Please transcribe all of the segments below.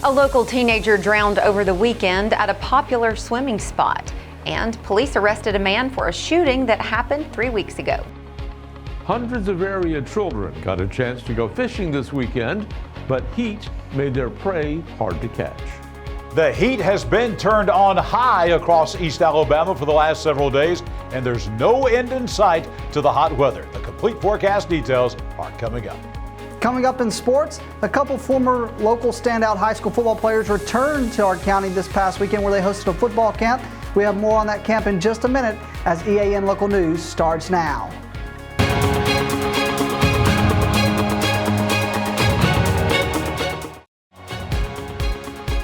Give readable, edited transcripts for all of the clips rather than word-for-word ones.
A local teenager drowned over the weekend at a popular swimming spot, and police arrested a man for a shooting that happened 3 weeks ago. Hundreds of area children got a chance to go fishing this weekend, but heat made their prey hard to catch. The heat has been turned on high across East Alabama for the last several days, and there's no end in sight to the hot weather. The complete forecast details are coming up. Coming up in sports, a couple former local standout high school football players returned to our county this past weekend where they hosted a football camp. We have more on that camp in just a minute as EAN Local News starts now.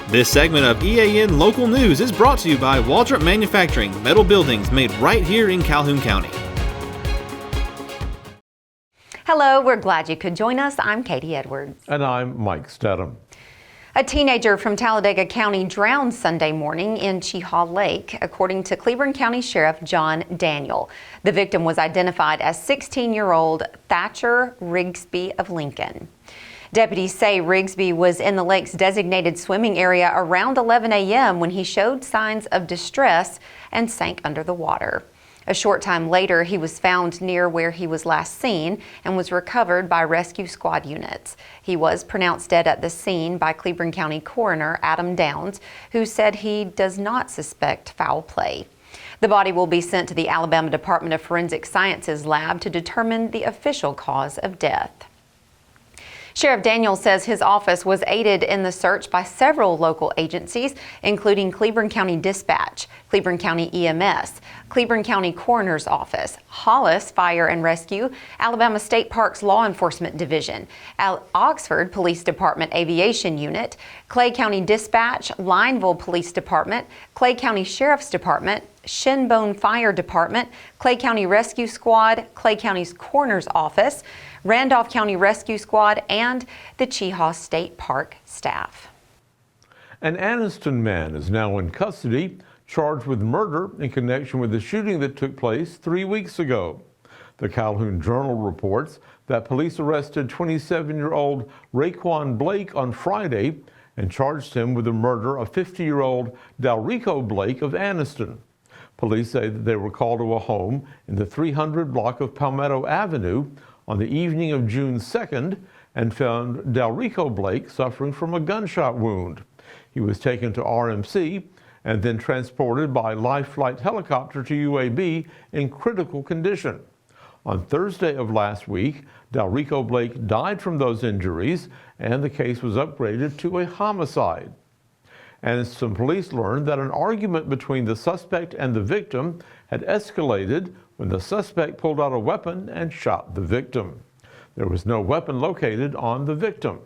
This segment of EAN Local News is brought to you by Waldrop Manufacturing, metal buildings made right here in Calhoun County. Hello, we're glad you could join us. I'm Katie Edwards. And I'm Mike Stedham. A teenager from Talladega County drowned Sunday morning in Cheehaw Lake, according to Cleburne County Sheriff John Daniel. The victim was identified as 16-year-old Thatcher Rigsby of Lincoln. Deputies say Rigsby was in the lake's designated swimming area around 11 a.m. when he showed signs of distress and sank under the water. A short time later, he was found near where he was last seen and was recovered by rescue squad units. He was pronounced dead at the scene by Cleburne County Coroner Adam Downs, who said he does not suspect foul play. The body will be sent to the Alabama Department of Forensic Sciences lab to determine the official cause of death. Sheriff Daniel says his office was aided in the search by several local agencies, including Cleburne County Dispatch, Cleburne County EMS, Cleburne County Coroner's Office, Hollis Fire and Rescue, Alabama State Parks Law Enforcement Division, Oxford Police Department Aviation Unit, Clay County Dispatch, Lineville Police Department, Clay County Sheriff's Department, Shinbone Fire Department, Clay County Rescue Squad, Clay County's Coroner's Office, Randolph County Rescue Squad, and the Cheehaw State Park staff. An Anniston man is now in custody, charged with murder in connection with the shooting that took place 3 weeks ago. The Calhoun Journal reports that police arrested 27-year-old Raekwon Blake on Friday and charged him with the murder of 50-year-old Dalrico Blake of Anniston. Police say that they were called to a home in the 300 block of Palmetto Avenue on the evening of June 2nd and found Dalrico Blake suffering from a gunshot wound. He was taken to RMC and then transported by life flight helicopter to UAB in critical condition. On Thursday of last week, Dalrico Blake died from those injuries and the case was upgraded to a homicide. And some police learned that an argument between the suspect and the victim had escalated when the suspect pulled out a weapon and shot the victim. There was no weapon located on the victim.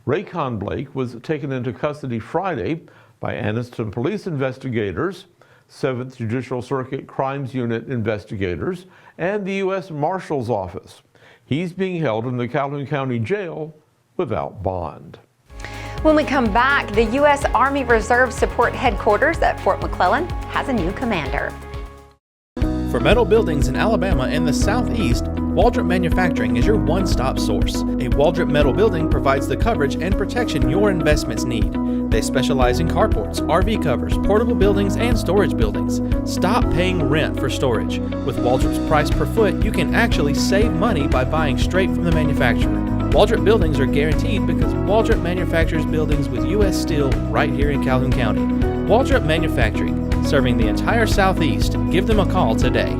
Raekwon Blake was taken into custody Friday by Anniston police investigators, 7th Judicial Circuit Crimes Unit investigators, and the U.S. Marshal's Office. He's being held in the Calhoun County Jail without bond. When we come back, the U.S. Army Reserve Support Headquarters at Fort McClellan has a new commander. For metal buildings in Alabama and the Southeast, Waldrop Manufacturing is your one-stop source. A Waldrop metal building provides the coverage and protection your investments need. They specialize in carports, RV covers, portable buildings, and storage buildings. Stop paying rent for storage. With Waldrop's price per foot, you can actually save money by buying straight from the manufacturer. Waldrop buildings are guaranteed because Waldrop manufactures buildings with U.S. steel right here in Calhoun County. Waldrop Manufacturing, serving the entire Southeast. Give them a call today.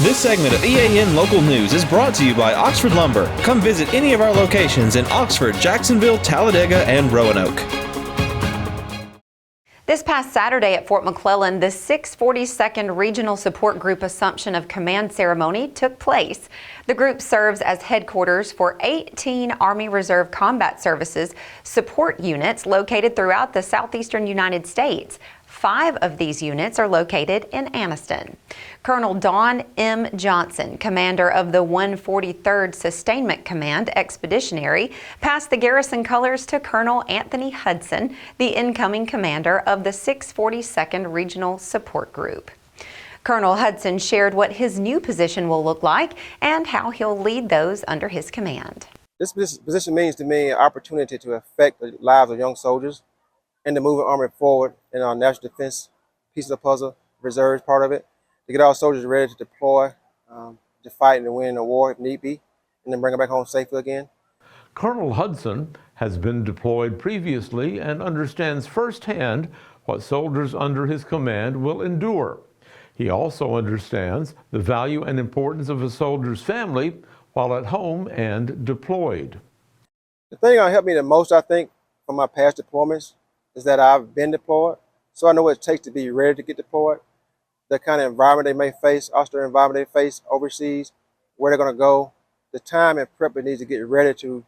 This segment of EAN Local News is brought to you by Oxford Lumber. Come visit any of our locations in Oxford, Jacksonville, Talladega, and Roanoke. This past Saturday at Fort McClellan, the 642nd Regional Support Group Assumption of Command ceremony took place. The group serves as headquarters for 18 Army Reserve Combat Services support units located throughout the southeastern United States. 5 of these units are located in Anniston. Colonel Don M. Johnson, commander of the 143rd Sustainment Command Expeditionary, passed the garrison colors to Colonel Anthony Hudson, the incoming commander of the 642nd Regional Support Group. Colonel Hudson shared what his new position will look like and how he'll lead those under his command. This position means to me an opportunity to affect the lives of young soldiers and to move the Army forward in our national defense piece of the puzzle, reserves part of it, to get our soldiers ready to deploy, to fight and win a war if need be, and then bring them back home safely again. Colonel Hudson has been deployed previously and understands firsthand what soldiers under his command will endure. He also understands the value and importance of a soldier's family while at home and deployed. The thing that helped me the most, I think, from my past deployments is that I've been deployed, so I know what it takes to be ready to get deployed, the kind of environment they may face, hostile environment they face overseas, where they're going to go, the time and prep it needs to get ready to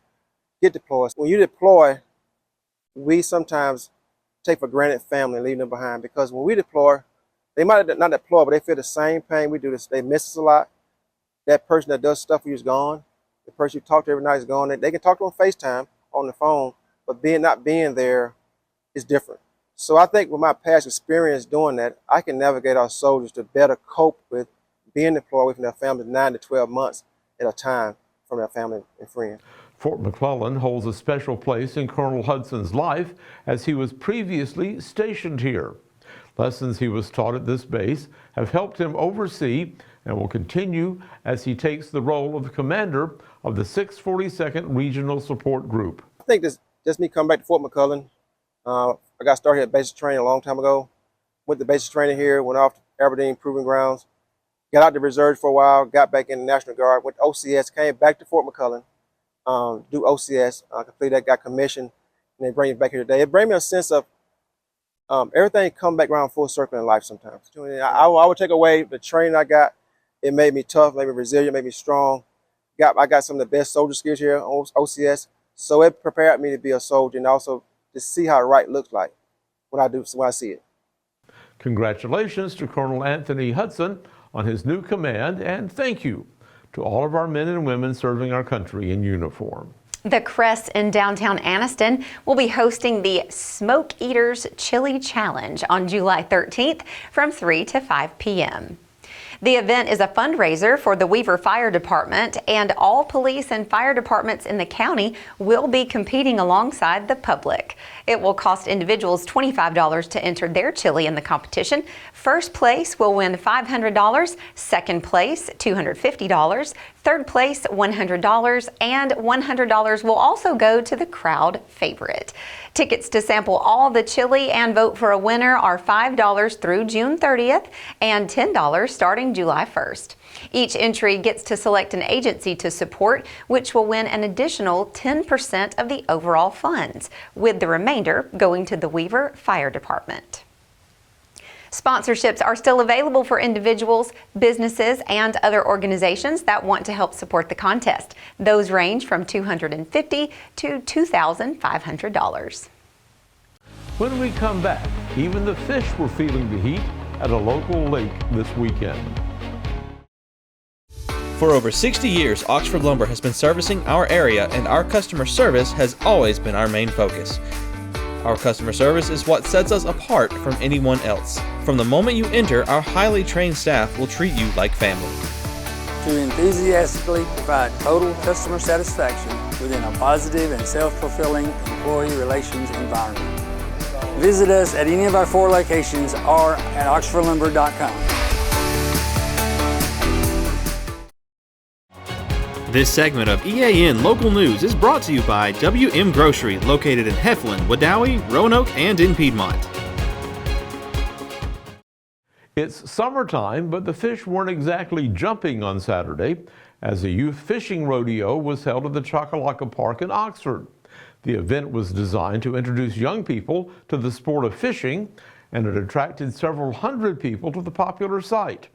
get deployed. When you deploy, we sometimes take for granted family and leave them behind, because when we deploy, they might not deploy, but they feel the same pain we do. They miss us a lot. That person that does stuff for you is gone. The person you talk to every night is gone. They can talk to them on FaceTime, on the phone, but not being there is different. So I think with my past experience doing that, I can navigate our soldiers to better cope with being deployed away from their families 9 to 12 months at a time from their family and friends. Fort McClellan holds a special place in Colonel Hudson's life as he was previously stationed here. Lessons he was taught at this base have helped him oversee and will continue as he takes the role of commander of the 642nd Regional Support Group. I think this just me coming back to Fort McClellan. I got started at basic training a long time ago. Went to basic training here, went off to Aberdeen Proving Grounds, got out the reserves for a while, got back in the National Guard, went to OCS, came back to Fort McClellan, do OCS, completed that, got commissioned, and they bring me back here today. It brings me a sense of everything come back around full circle in life sometimes. I would take away the training I got. It made me tough, made me resilient, made me strong. I got some of the best soldier skills here on OCS, so it prepared me to be a soldier and also to see how right looks like when I see it. Congratulations to Colonel Anthony Hudson on his new command, and thank you to all of our men and women serving our country in uniform. The Crest in downtown Anniston will be hosting the Smoke Eaters Chili Challenge on July 13th from 3 to 5 p.m. The event is a fundraiser for the Weaver Fire Department, and all police and fire departments in the county will be competing alongside the public. It will cost individuals $25 to enter their chili in the competition. First place will win $500, second place $250, third place $100, and $100 will also go to the crowd favorite. Tickets to sample all the chili and vote for a winner are $5 through June 30th and $10 starting July 1st. Each entry gets to select an agency to support, which will win an additional 10% of the overall funds, with the remainder going to the Weaver Fire Department. Sponsorships are still available for individuals, businesses, and other organizations that want to help support the contest. Those range from $250 to $2,500. When we come back, even the fish were feeling the heat at a local lake this weekend. For over 60 years, Oxford Lumber has been servicing our area, and our customer service has always been our main focus. Our customer service is what sets us apart from anyone else. From the moment you enter, our highly trained staff will treat you like family. To enthusiastically provide total customer satisfaction within a positive and self-fulfilling employee relations environment. Visit us at any of our 4 locations or at oxfordlumber.com. This segment of EAN Local News is brought to you by WM Grocery, located in Heflin, Wadowee, Roanoke, and in Piedmont. It's summertime, but the fish weren't exactly jumping on Saturday as a youth fishing rodeo was held at the Choccolocco Park in Oxford. The event was designed to introduce young people to the sport of fishing, and it attracted several hundred people to the popular site.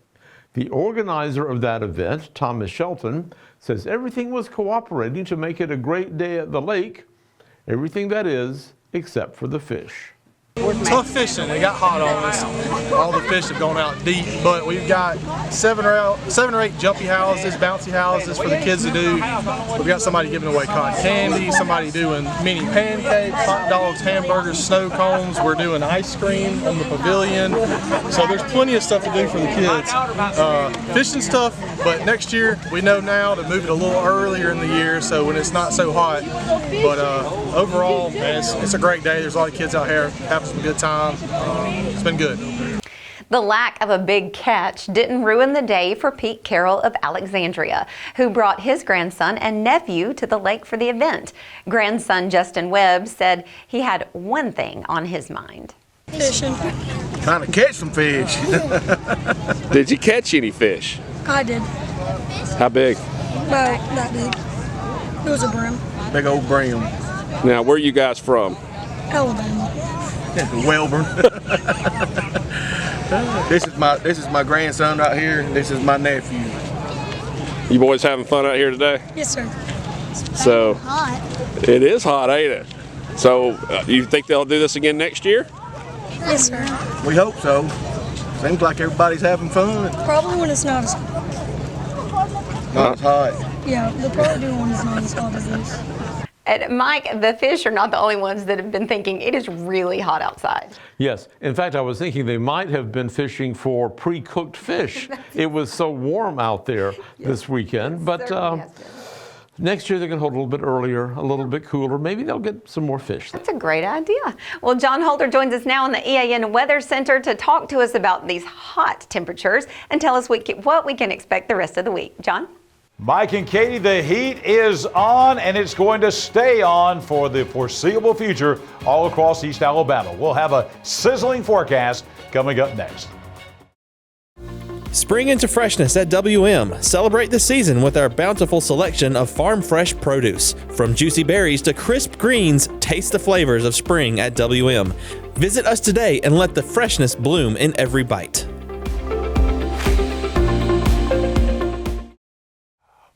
The organizer of that event, Thomas Shelton, says everything was cooperating to make it a great day at the lake. Everything, that is, except for the fish. Tough fishing. It got hot on us. All the fish have gone out deep, but we've got seven or eight jumpy houses, bouncy houses for the kids to do. We've got somebody giving away cotton candy, somebody doing mini pancakes, hot dogs, hamburgers, snow cones. We're doing ice cream on the pavilion. So there's plenty of stuff to do for the kids. Fishing stuff, but next year we know now to move it a little earlier in the year so when it's not so hot. But overall, man, it's a great day. There's a lot of kids out here having some good time. It's been good. The lack of a big catch didn't ruin the day for Pete Carroll of Alexandria, who brought his grandson and nephew to the lake for the event. Grandson Justin Webb said he had one thing on his mind. Fishing. Trying to catch some fish. Did you catch any fish? I did. How big? About that big. It was a brim. Big old brim. Now, where are you guys from? Alabama. Welburn. This is my grandson right here. This is my nephew. You boys having fun out here today? Yes, sir. So Hot. it is hot, ain't it? So you think they'll do this again next year? Yes, sir. We hope so. Seems like everybody's having fun. Probably when it's not as hot. Yeah, they'll probably do when it's not as hot as this. And Mike, the fish are not the only ones that have been thinking it is really hot outside. Yes. In fact, I was thinking they might have been fishing for pre-cooked fish. It was so warm out there this weekend. But next year they're going to hold a little bit earlier, a little bit cooler. Maybe they'll get some more fish. That's a great idea. Well, John Holder joins us now in the EAN Weather Center to talk to us about these hot temperatures and tell us what we can expect the rest of the week. John? Mike and Katie, the heat is on and it's going to stay on for the foreseeable future all across East Alabama. We'll have a sizzling forecast coming up next. Spring into freshness at WM. Celebrate the season with our bountiful selection of farm fresh produce. From juicy berries to crisp greens, taste the flavors of spring at WM. Visit us today and let the freshness bloom in every bite.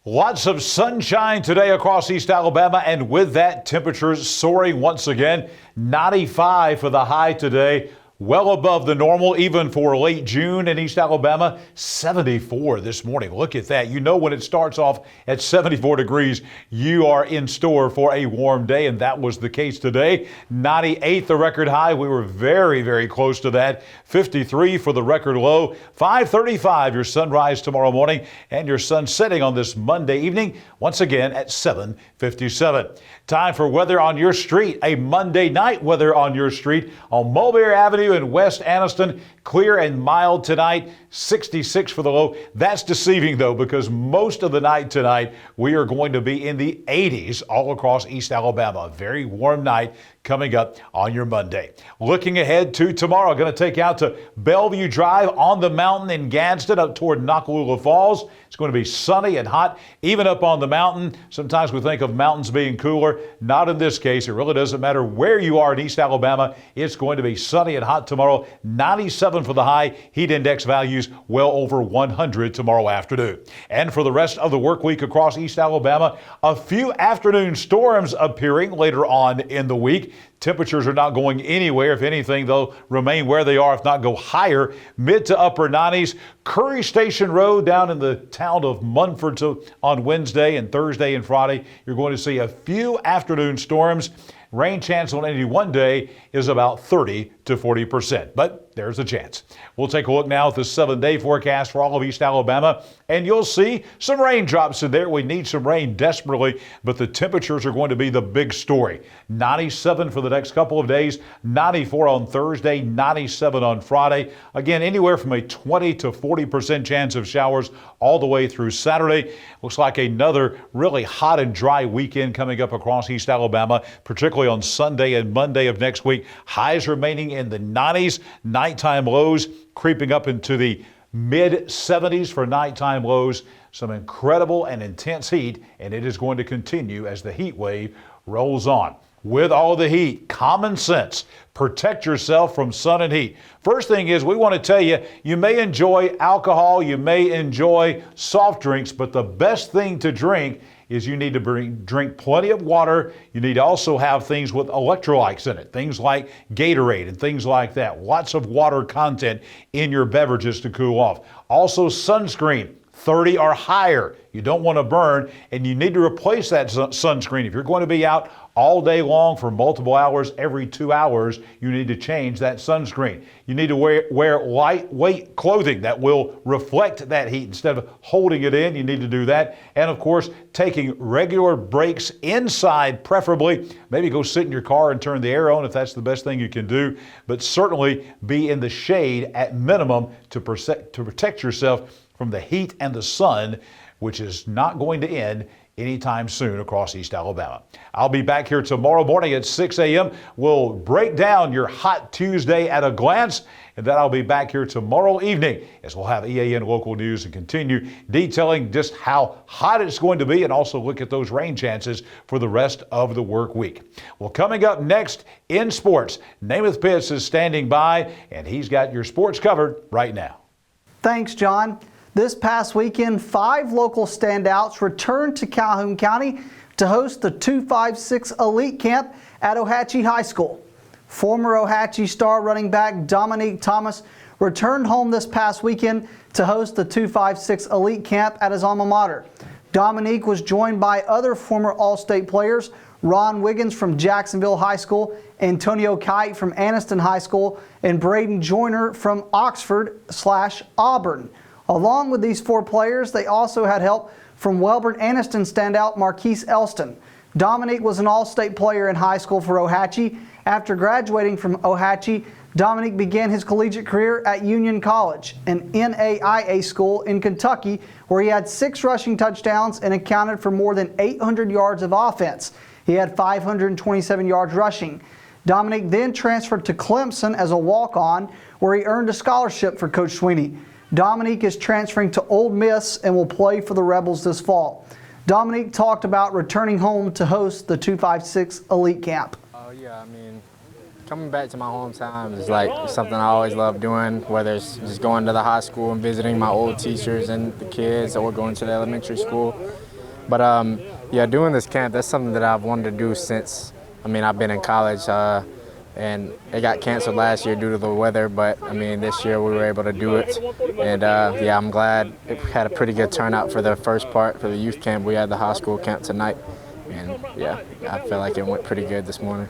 Lots of sunshine today across East Alabama, and with that, temperatures soaring once again. 95 for the high today. Well above the normal, even for late June in East Alabama. 74 this morning. Look at that. You know when it starts off at 74 degrees, you are in store for a warm day, and that was the case today. 98 the record high. We were very, very close to that. 53 for the record low. 5:35 your sunrise tomorrow morning, and your sun setting on this Monday evening, once again at 7:57. Time for weather on your street. A Monday night weather on your street on Mulberry Avenue in West Anniston. Clear and mild tonight, 66 for the low. That's deceiving though, because most of the night tonight we are going to be in the 80s all across East Alabama. A very warm night coming up on your Monday. Looking ahead to tomorrow, going to take out to Bellevue Drive on the mountain in Gadsden up toward Nakalula Falls. It's going to be sunny and hot, even up on the mountain. Sometimes we think of mountains being cooler. Not in this case. It really doesn't matter where you are in East Alabama. It's going to be sunny and hot tomorrow. 97 for the high. Heat index values well over 100 tomorrow afternoon. And for the rest of the work week across East Alabama, a few afternoon storms appearing later on in the week. Temperatures are not going anywhere. If anything, they'll remain where they are, if not go higher. Mid to upper 90s. Curry Station Road down in the town of Munford on Wednesday and Thursday and Friday. You're going to see a few afternoon storms. Rain chance on any one day is about 30 to 40%, but there's a chance. We'll take a look now at the 7-day forecast for all of East Alabama, and you'll see some raindrops in there. We need some rain desperately, but the temperatures are going to be the big story. 97 for the next couple of days, 94 on Thursday, 97 on Friday. Again, anywhere from a 20 to 40% chance of showers all the way through Saturday. Looks like another really hot and dry weekend coming up across East Alabama, particularly on Sunday and Monday of next week. Highs remaining in the 90s, nighttime lows creeping up into the mid-70s for nighttime lows. Some incredible and intense heat, and it is going to continue as the heat wave rolls on. With all the heat, common sense. Protect yourself from sun and heat. First thing is, we want to tell you, you may enjoy alcohol, you may enjoy soft drinks, but the best thing to drink is you need to drink plenty of water. You need to also have things with electrolytes in it, things like Gatorade and things like that. Lots of water content in your beverages to cool off. Also sunscreen. 30 or higher. You don't want to burn, and you need to replace that sunscreen. If you're going to be out all day long for multiple hours, every 2 hours, you need to change that sunscreen. You need to wear lightweight clothing that will reflect that heat instead of holding it in. You need to do that. And of course, taking regular breaks inside, preferably. Maybe go sit in your car and turn the air on if that's the best thing you can do. But certainly be in the shade at minimum to protect yourself from the heat and the sun, which is not going to end anytime soon across East Alabama. I'll be back here tomorrow morning at 6 a.m. We'll break down your Hot Tuesday at a glance, and then I'll be back here tomorrow evening as we'll have EAN local news and continue detailing just how hot it's going to be and also look at those rain chances for the rest of the work week. Well, coming up next in sports, Namath Pitts is standing by, and he's got your sports covered right now. Thanks, John. This past weekend, 5 local standouts returned to Calhoun County to host the 256 Elite Camp at Ohatchee High School. Former Ohatchee star running back Dominique Thomas returned home this past weekend to host the 256 Elite Camp at his alma mater. Dominique was joined by other former All-State players, Ron Wiggins from Jacksonville High School, Antonio Kite from Anniston High School, and Braden Joyner from Oxford/Auburn. Along with these 4 players, they also had help from Wellborn Anniston standout Marquise Elston. Dominique was an all-state player in high school for Ohatchee. After graduating from Ohatchee, Dominique began his collegiate career at Union College, an NAIA school in Kentucky, where he had 6 rushing touchdowns and accounted for more than 800 yards of offense. He had 527 yards rushing. Dominique then transferred to Clemson as a walk-on, where he earned a scholarship for Coach Sweeney. Dominique is transferring to Ole Miss and will play for the Rebels this fall. Dominique talked about returning home to host the 256 Elite Camp. Yeah, I mean, coming back to my hometown is like something I always love doing, whether it's just going to the high school and visiting my old teachers and the kids, or going to the elementary school. But yeah, doing this camp, that's something that I've wanted to do since, I've been in college. And it got canceled last year due to the weather, but this year we were able to do it. And yeah, I'm glad it had a pretty good turnout for the first part for the youth camp. We had the high school camp tonight, and yeah, I feel like it went pretty good this morning.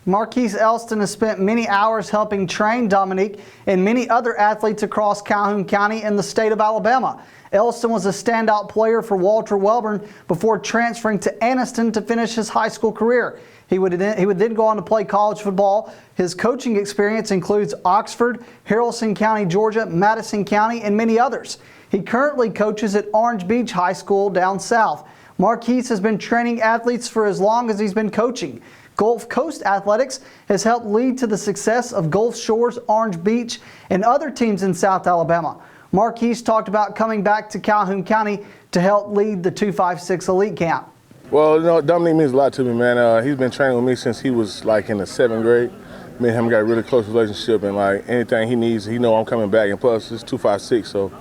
Marquise Elston has spent many hours helping train Dominique and many other athletes across Calhoun County and the state of Alabama. Elston was a standout player for Walter Wellborn before transferring to Anniston to finish his high school career. He would then go on to play college football. His coaching experience includes Oxford, Haralson County, Georgia, Madison County, and many others. He currently coaches at Orange Beach High School down south. Marquise has been training athletes for as long as he's been coaching. Gulf Coast Athletics has helped lead to the success of Gulf Shores, Orange Beach, and other teams in South Alabama. Marquise talked about coming back to Calhoun County to help lead the 256 Elite Camp. Well, Dominique means a lot to me, man. He's been training with me since he was like in the 7th grade. Me and him got a really close relationship, and like anything he needs, he know I'm coming back. And plus, it's 256, so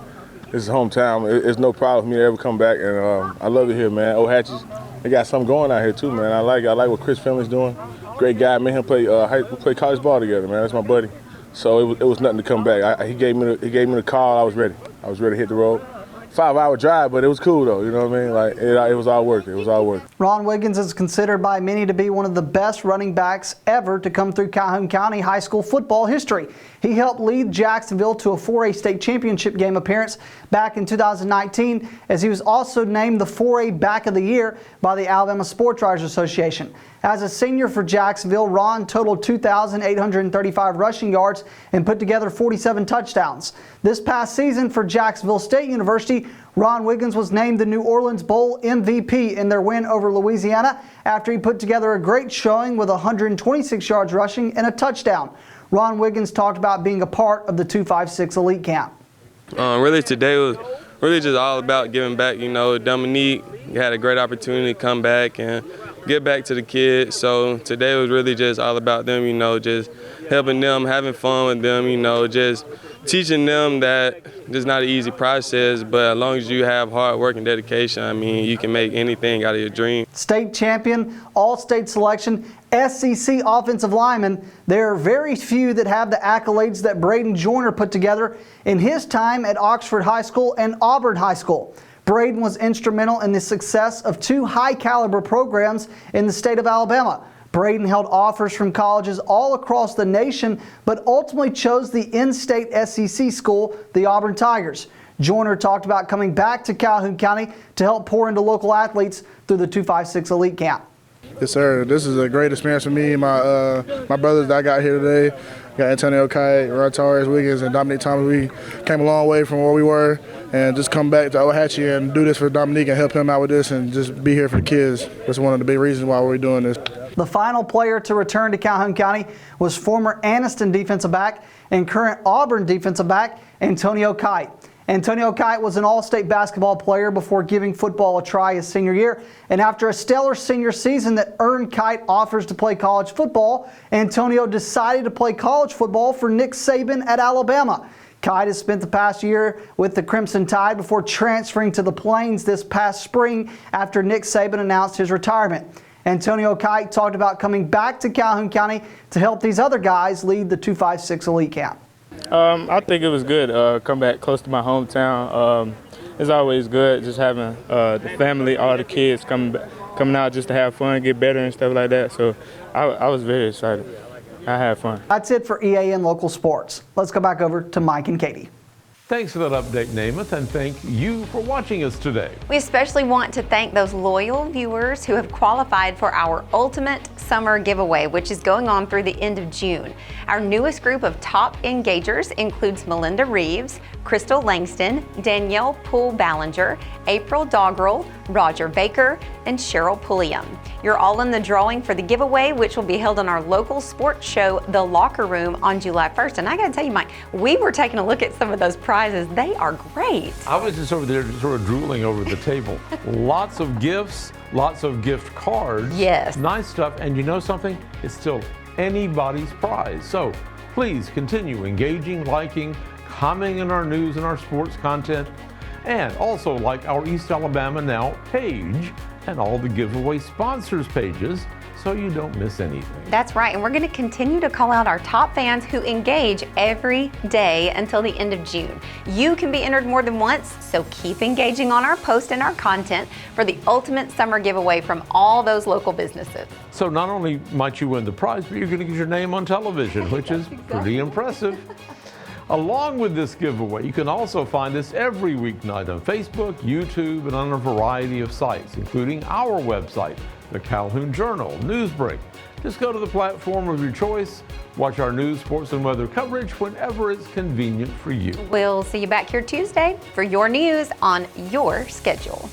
this is hometown. It's no problem for me to ever come back, and I love it here, man. Ohatchee, they got something going out here too, man. I like what Chris Finley's doing. Great guy. Me and him we play college ball together, man. That's my buddy. So it was nothing to come back. He gave me the call. I was ready. I was ready to hit the road. 5-hour drive, but it was cool though. You know what I mean? Like it was all worth it. It was all worth it. Ron Wiggins is considered by many to be one of the best running backs ever to come through Calhoun County high school football history. He helped lead Jacksonville to a 4A state championship game appearance back in 2019, as he was also named the 4A Back of the Year by the Alabama Sports Writers Association. As a senior for Jacksonville, Ron totaled 2,835 rushing yards and put together 47 touchdowns. This past season for Jacksonville State University, Ron Wiggins was named the New Orleans Bowl MVP in their win over Louisiana after he put together a great showing with 126 yards rushing and a touchdown. Ron Wiggins talked about being a part of the 256 Elite Camp. Really today was really just all about giving back. Dominique had a great opportunity to come back and get back to the kids. So today was really just all about them, just helping them, having fun with them, just teaching them that it's not an easy process, but as long as you have hard work and dedication, I mean, you can make anything out of your dream. State champion, all-state selection, SEC offensive lineman. There are very few that have the accolades that Braden Joyner put together in his time at Oxford High School and Auburn High School. Braden was instrumental in the success of 2 high-caliber programs in the state of Alabama. Braden held offers from colleges all across the nation, but ultimately chose the in-state SEC school, the Auburn Tigers. Joyner talked about coming back to Calhoun County to help pour into local athletes through the 256 Elite Camp. Yes, sir. This is a great experience for me and my brothers that I got here today. Got Antonio Kite, Rod Torres Wiggins, and Dominique Thomas. We came a long way from where we were, and just come back to Ohatchee and do this for Dominique and help him out with this and just be here for the kids. That's one of the big reasons why we're doing this. The final player to return to Calhoun County was former Anniston defensive back and current Auburn defensive back Antonio Kite. Antonio Kite was an all-state basketball player before giving football a try his senior year. And after a stellar senior season that earned Kite offers to play college football, Antonio decided to play college football for Nick Saban at Alabama. Kite has spent the past year with the Crimson Tide before transferring to the Plains this past spring after Nick Saban announced his retirement. Antonio Kite talked about coming back to Calhoun County to help these other guys lead the 256 Elite Camp. I think it was good. Come back close to my hometown. It's always good just having the family, all the kids coming out just to have fun, get better and stuff like that. So I was very excited. I had fun. That's it for EAN Local Sports. Let's go back over to Mike and Katie. Thanks for that update, Namath, and thank you for watching us today. We especially want to thank those loyal viewers who have qualified for our Ultimate Summer Giveaway, which is going on through the end of June. Our newest group of top engagers includes Melinda Reeves, Crystal Langston, Danielle Poole-Ballinger, April Doggerel, Roger Baker, and Cheryl Pulliam. You're all in the drawing for the giveaway, which will be held on our local sports show, The Locker Room, on July 1st. And I gotta tell you, Mike, we were taking a look at some of those prizes. They are great. I was just over there sort of drooling over the table. Lots of gifts, lots of gift cards. Yes. Nice stuff. And you know something? It's still anybody's prize. So please continue engaging, liking, commenting on our news and our sports content. And also like our East Alabama Now page and all the giveaway sponsors pages so you don't miss anything. That's right, and we're going to continue to call out our top fans who engage every day until the end of June. You can be entered more than once, so keep engaging on our post and our content for the ultimate summer giveaway from all those local businesses. So not only might you win the prize, but you're going to get your name on television, which is pretty impressive. Along with this giveaway, you can also find us every weeknight on Facebook, YouTube, and on a variety of sites, including our website, the Calhoun Journal, Newsbreak. Just go to the platform of your choice, watch our news, sports, and weather coverage whenever it's convenient for you. We'll see you back here Tuesday for your news on your schedule.